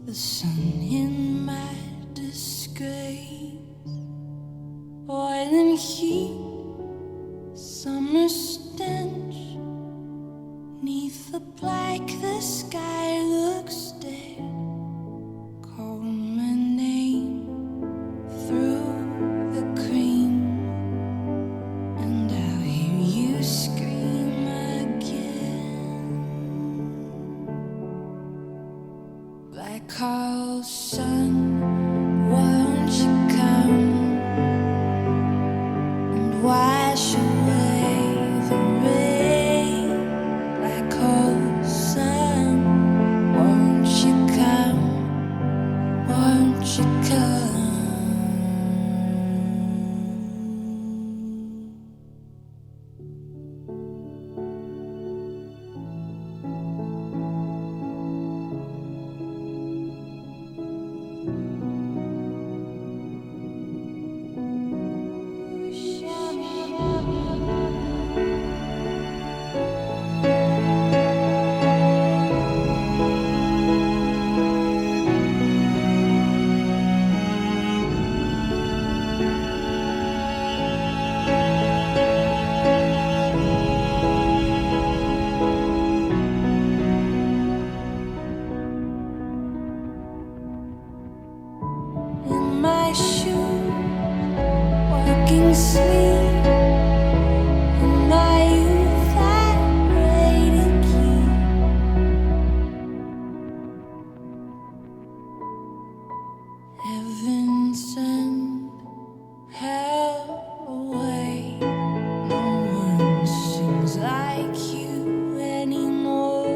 the sun in my disgrace, boiling heat, summer stench. Neath the black, the sky looks dead. Call my name through the cream, and I'll hear you scream again. Black Carl's son, won't you come and wash away the rain? Black Carl's son, won't you come? Won't you come? In my shoe, walking sleep, in my youth I pray to keep heaven send hell away. No one sings like you anymore.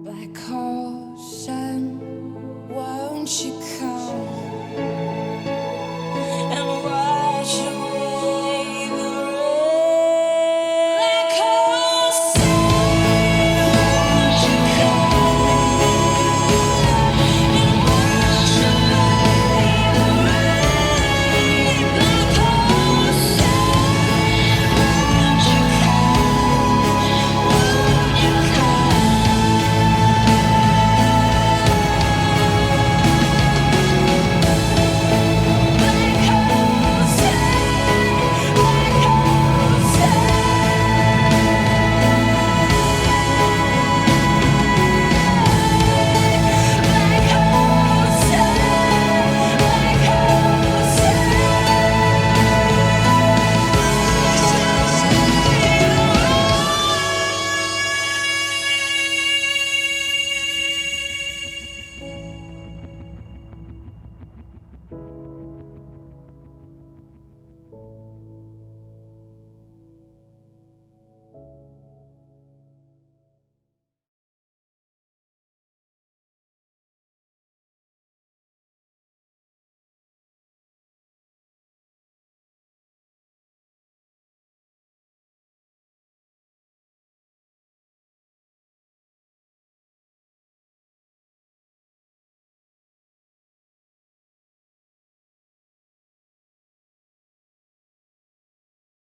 Black Carl